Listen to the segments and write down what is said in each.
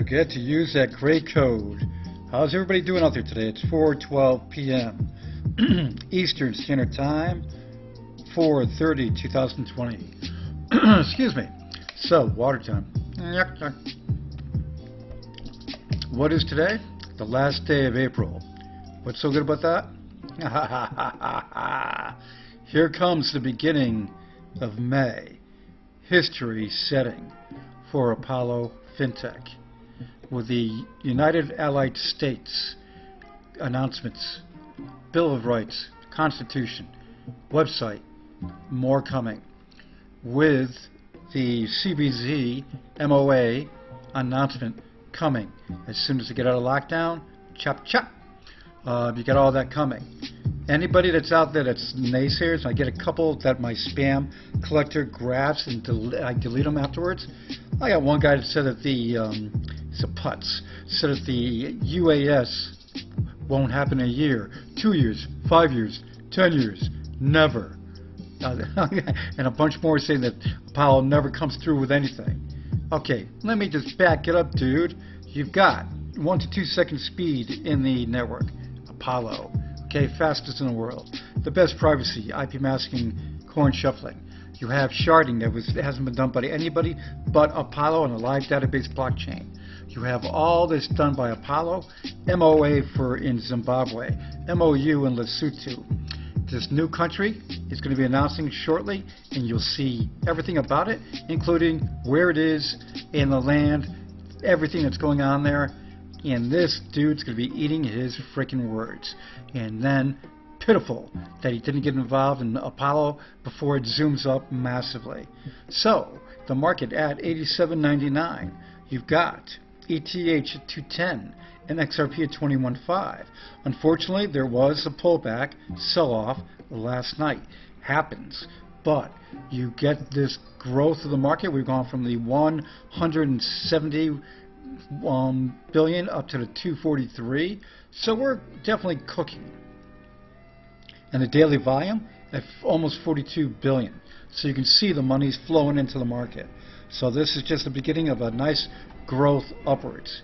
forget to use that great code. How's everybody doing out there today? It's 4:12 p.m. Eastern Standard Time, 4/30/2020. Excuse me. So, water time. What is today? The last day of April. What's so good about that? Here comes the beginning of May. History setting for Apollo Fintech, with the United Allied States announcements, Bill of Rights, Constitution, website, more coming, with the CBZ MOA announcement coming as soon as they get out of lockdown. Chop chop. You got all that coming. Anybody that's out there that's naysayers, I get a couple that my spam collector grabs and I delete them afterwards. I got one guy that said that it's a putz, said that the UAS won't happen in a year, 2 years, 5 years, 10 years, never. And a bunch more saying that Apollo never comes through with anything. Okay, let me just back it up, dude. You've got 1 to 2 second speed in the network. Apollo. Okay, fastest in the world. The best privacy, IP masking, coin shuffling. You have sharding that hasn't been done by anybody but Apollo on a live database blockchain. You have all this done by Apollo. MOA in Zimbabwe, MOU in Lesotho. This new country is going to be announcing shortly, and you'll see everything about it, including where it is in the land, everything that's going on there. And this dude's going to be eating his freaking words. And then, pitiful that he didn't get involved in Apollo before it zooms up massively. So, the market at $87.99. You've got ETH at $210 and XRP at $21.5. Unfortunately, there was a pullback, sell-off last night. Happens. But you get this growth of the market. We've gone from the 170 billion up to the 243, so we're definitely cooking. And the daily volume at almost 42 billion, so you can see the money's flowing into the market. So this is just the beginning of a nice growth upwards.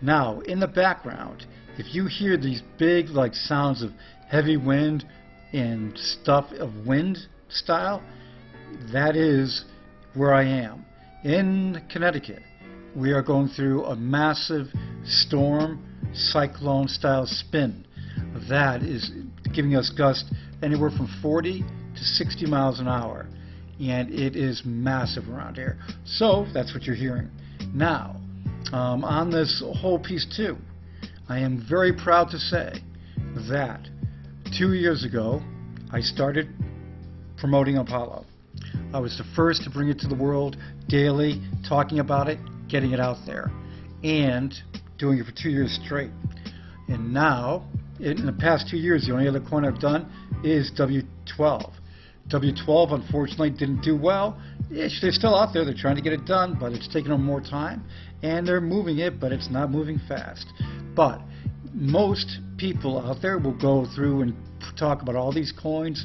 Now in the background, if you hear these big like sounds of heavy wind and stuff of wind style, that is where I am in Connecticut. We are going through a massive storm, cyclone style spin. That is giving us gusts anywhere from 40 to 60 miles an hour. And it is massive around here. So that's what you're hearing. Now, on this whole piece too, I am very proud to say that 2 years ago, I started promoting Apollo. I was the first to bring it to the world daily, talking about it, getting it out there, and doing it for 2 years straight. And now, in the past 2 years, the only other coin I've done is W12. W12 unfortunately didn't do well. They're still out there, they're trying to get it done, but it's taking them more time, and they're moving it, but it's not moving fast. But most people out there will go through and talk about all these coins.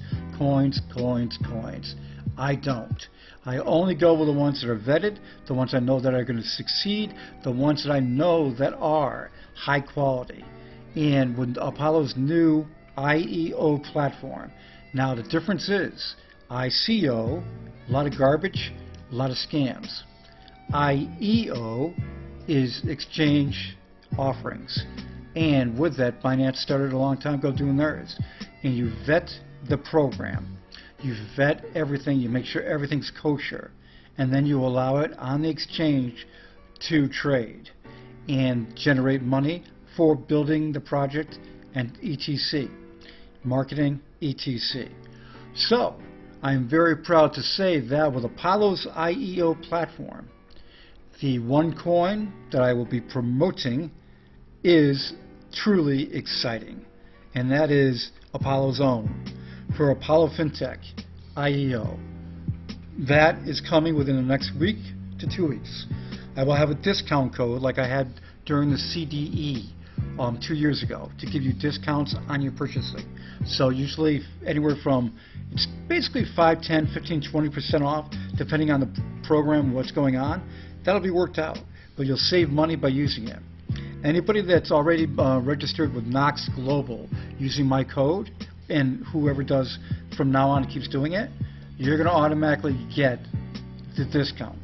I don't. I only go with the ones that are vetted, the ones I know that are going to succeed, the ones that I know that are high quality. And with Apollo's new IEO platform, now the difference is ICO, a lot of garbage, a lot of scams. IEO is exchange offerings. And with that, Binance started a long time ago doing theirs. And you vet the program. You vet everything, you make sure everything's kosher, and then you allow it on the exchange to trade and generate money for building the project and ETC, marketing, ETC. So, I'm very proud to say that with Apollo's IEO platform, the one coin that I will be promoting is truly exciting, and that is Apollo's own. For Apollo Fintech, IEO. That is coming within the next week to 2 weeks. I will have a discount code like I had during the CDE 2 years ago to give you discounts on your purchasing. So usually anywhere from, it's basically 5, 10, 15, 20% off depending on the program, what's going on. That'll be worked out. but you'll save money by using it. Anybody that's already registered with Knox Global using my code, and whoever does from now on keeps doing it, you're going to automatically get the discount.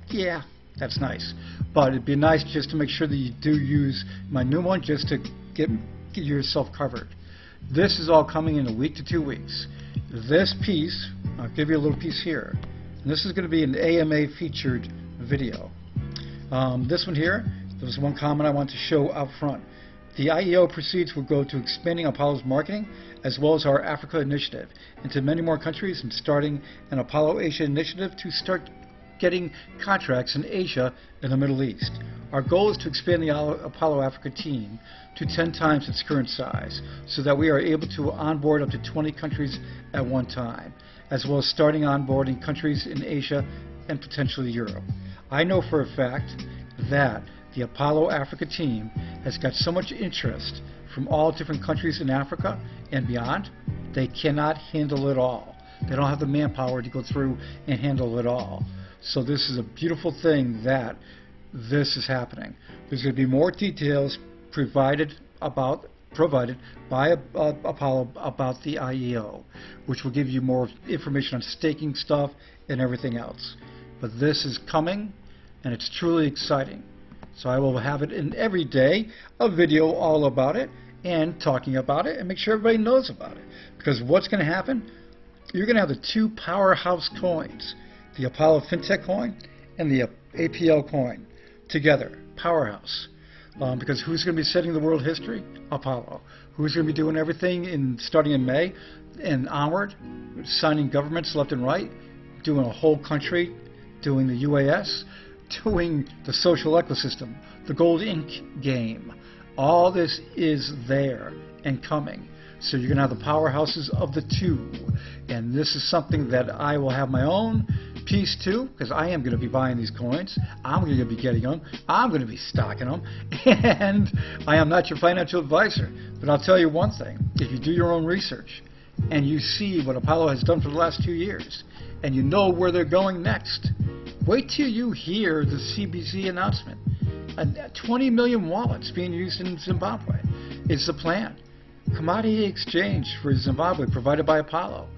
Yeah, that's nice. But it'd be nice just to make sure that you do use my new one just to get yourself covered. This is all coming in a week to 2 weeks. This piece, I'll give you a little piece here. And this is going to be an AMA featured video. This one here, there's one comment I want to show out front. The IEO proceeds will go to expanding Apollo's marketing as well as our Africa initiative into many more countries and starting an Apollo Asia initiative to start getting contracts in Asia and the Middle East. Our goal is to expand the Apollo Africa team to 10 times its current size so that we are able to onboard up to 20 countries at one time, as well as starting onboarding countries in Asia and potentially Europe. I know for a fact that the Apollo Africa team has got so much interest from all different countries in Africa and beyond, they cannot handle it all. They don't have the manpower to go through and handle it all. So this is a beautiful thing that this is happening. There's going to be more details provided by Apollo about the IEO, which will give you more information on staking stuff and everything else. But this is coming, and it's truly exciting. So I will have it in every day, a video all about it and talking about it and make sure everybody knows about it. Because what's going to happen? You're going to have the two powerhouse coins, the Apollo Fintech coin and the APL coin together, powerhouse. Because who's going to be setting the world history? Apollo. Who's going to be doing everything starting in May and onward, signing governments left and right, doing a whole country, doing the UAS, doing the social ecosystem, the gold ink game. All this is there and coming. So you're going to have the powerhouses of the two. And this is something that I will have my own piece too, because I am going to be buying these coins. I'm going to be getting them. I'm going to be stocking them. And I am not your financial advisor. But I'll tell you one thing. If you do your own research and you see what Apollo has done for the last 2 years and you know where they're going next, wait till you hear the CBZ announcement. 20 million wallets being used in Zimbabwe is the plan. Commodity exchange for Zimbabwe provided by Apollo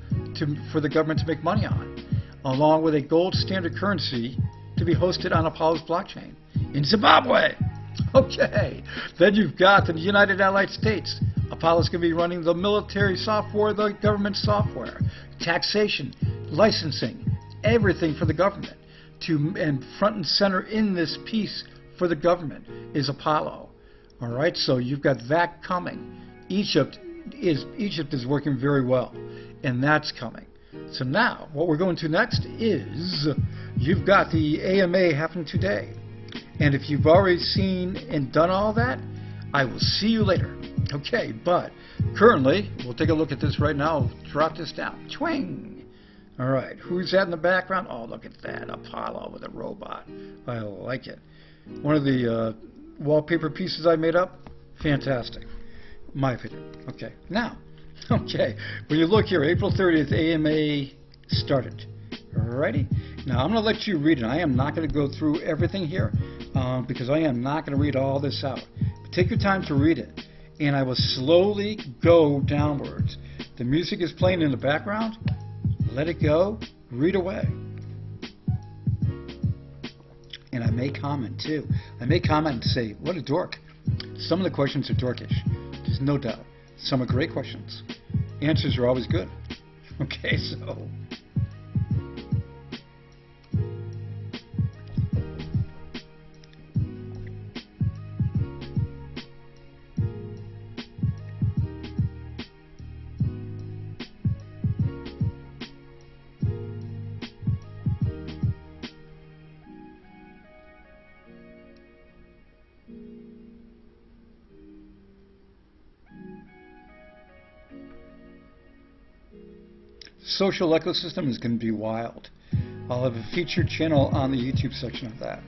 for the government to make money on, along with a gold standard currency to be hosted on Apollo's blockchain in Zimbabwe. Okay, then you've got the United Allied States. Apollo's going to be running the military software, the government software, taxation, licensing, everything for the government. And front and center in this piece for the government is Apollo. All right, so you've got that coming. Egypt is working very well, and that's coming. So now, what we're going to next is you've got the AMA happening today. And if you've already seen and done all that, I will see you later. Okay, but currently, we'll take a look at this right now. I'll drop this down. Twing! All right, who's that in the background? Oh, look at that, Apollo with a robot. I like it. One of the wallpaper pieces I made up, fantastic. My opinion. Okay, now, okay, when you look here, April 30th, AMA started. Alrighty? Now, I'm going to let you read it. I am not going to go through everything here because I am not going to read all this out. But take your time to read it, and I will slowly go downwards. The music is playing in the background. Let it go. Read away. And I may comment, too. I may comment and say, what a dork. Some of the questions are dorkish. There's no doubt. Some are great questions. Answers are always good. Okay, so... Social ecosystem is going to be wild. I'll have a featured channel on the YouTube section of that.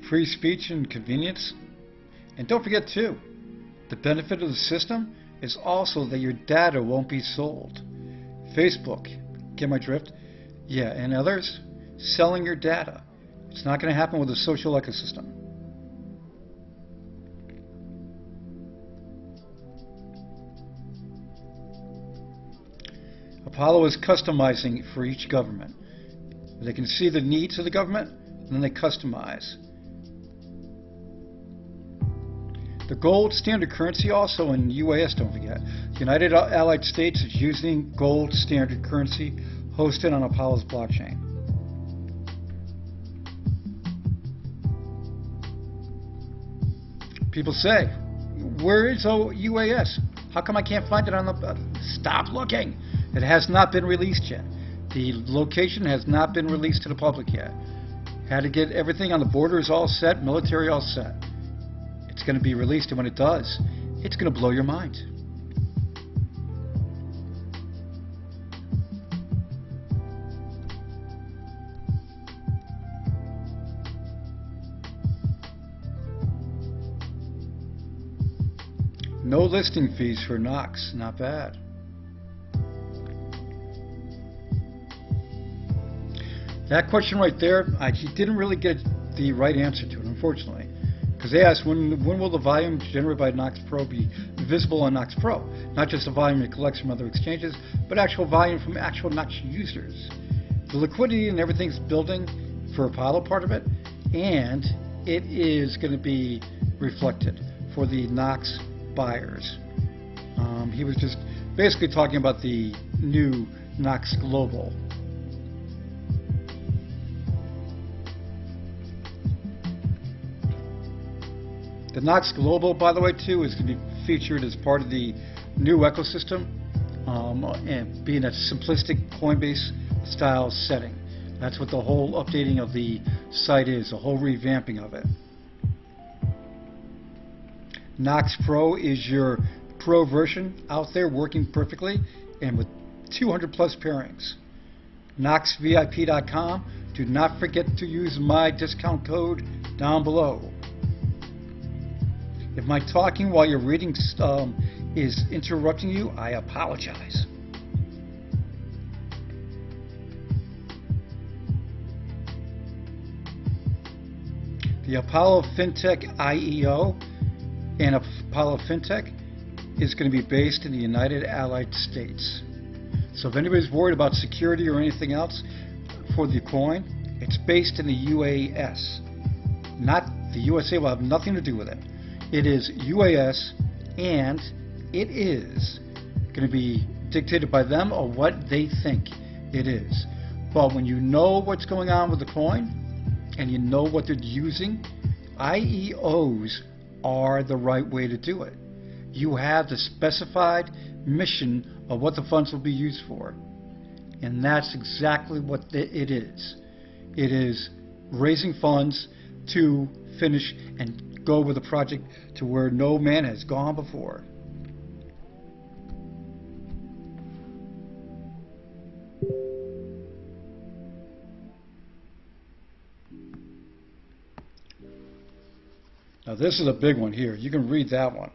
free speech and convenience. And don't forget too, the benefit of the system is also that your data won't be sold. Facebook, get my drift? Yeah, and others selling your data. It's not going to happen with a social ecosystem. Apollo is customizing for each government. They can see the needs of the government, and then they customize. The gold standard currency also in UAS, don't forget. The United Allied States is using gold standard currency hosted on Apollo's blockchain. People say, where is UAS? How come I can't find it on the... Stop looking! It has not been released yet. The location has not been released to the public yet. Had to get everything on the borders all set, military all set. It's going to be released, and when it does, it's going to blow your mind. No listing fees for Knox, not bad. That question right there, I didn't really get the right answer to it, unfortunately. Because they asked, when will the volume generated by Knox Pro be visible on Knox Pro? Not just the volume it collects from other exchanges, but actual volume from actual Knox users. The liquidity and everything's building for Apollo part of it, and it is going to be reflected for the Knox buyers. He was just basically talking about the new Knox Global. The Knox Global, by the way, too, is going to be featured as part of the new ecosystem, and being a simplistic Coinbase style setting. That's what the whole updating of the site is, a whole revamping of it. Knox Pro is your pro version out there working perfectly and with 200 plus pairings. KnoxVIP.com. Do not forget to use my discount code down below. If my talking while you're reading is interrupting you, I apologize. The Apollo Fintech IEO and Apollo Fintech is going to be based in the United Allied States. So if anybody's worried about security or anything else for the coin, it's based in the UAS. Not the USA will have nothing to do with it. It is UAS, and it is going to be dictated by them or what they think it is. But when you know what's going on with the coin and you know what they're using, IEOs are the right way to do it. You have the specified mission of what the funds will be used for. And that's exactly what it is. It is raising funds to finish and go with a project to where no man has gone before. Now this is a big one here. You can read that one.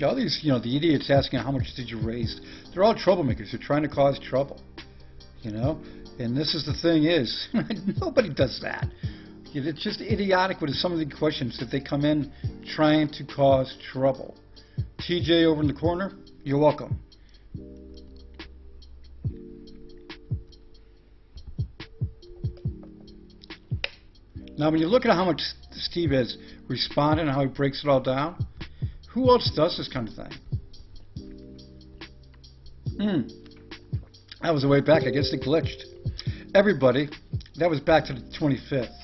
All these, the idiots asking how much did you raise, they're all troublemakers. They're trying to cause trouble, And this is the thing is, nobody does that. It's just idiotic with some of the questions that they come in trying to cause trouble. TJ over in the corner, you're welcome. Now when you look at how much Steve has responded and how he breaks it all down, who else does this kind of thing? That was a way back. I guess it glitched. Everybody that was back to the 25th.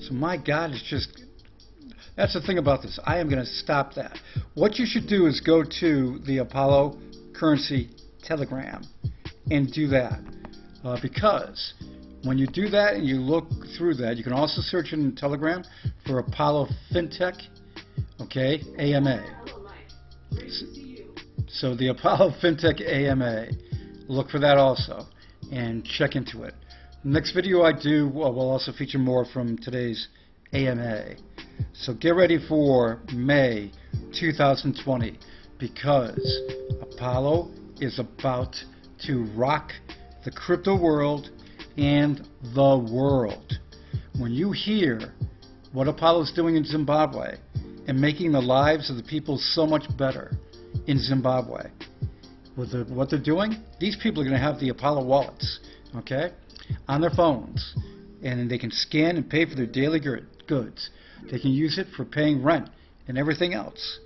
So my God, it's just, that's the thing about this. I am going to stop that. What you should do is go to the Apollo Currency Telegram and do that. Because when you do that and you look through that, you can also search in Telegram for Apollo Fintech, okay, AMA. So the Apollo Fintech AMA, look for that also and check into it. Next video I do will also feature more from today's AMA. So get ready for May 2020 because Apollo is about to rock the crypto world and the world. When you hear what Apollo is doing in Zimbabwe and making the lives of the people so much better in Zimbabwe, with what they're doing, these people are going to have the Apollo wallets, okay, on their phones, and they can scan and pay for their daily goods. They can use it for paying rent and everything else.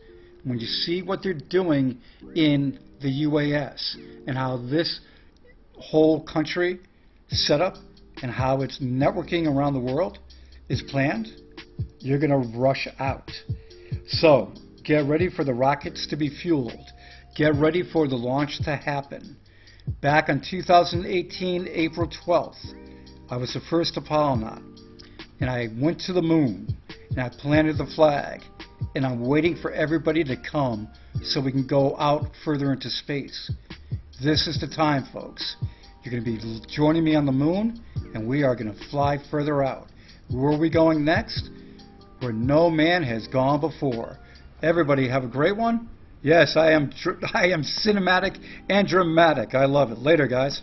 When you see what they're doing in the UAS and how this whole country set up and how it's networking around the world is planned, you're going to rush out. So get ready for the rockets to be fueled. Get ready for the launch to happen. Back on 2018, April 12th, I was the first Apollonaut, and I went to the moon, and I planted the flag, and I'm waiting for everybody to come so we can go out further into space. This is the time, folks. You're going to be joining me on the moon, and we are going to fly further out. Where are we going next? Where no man has gone before. Everybody have a great one. Yes, I am cinematic and dramatic. I love it. Later, guys.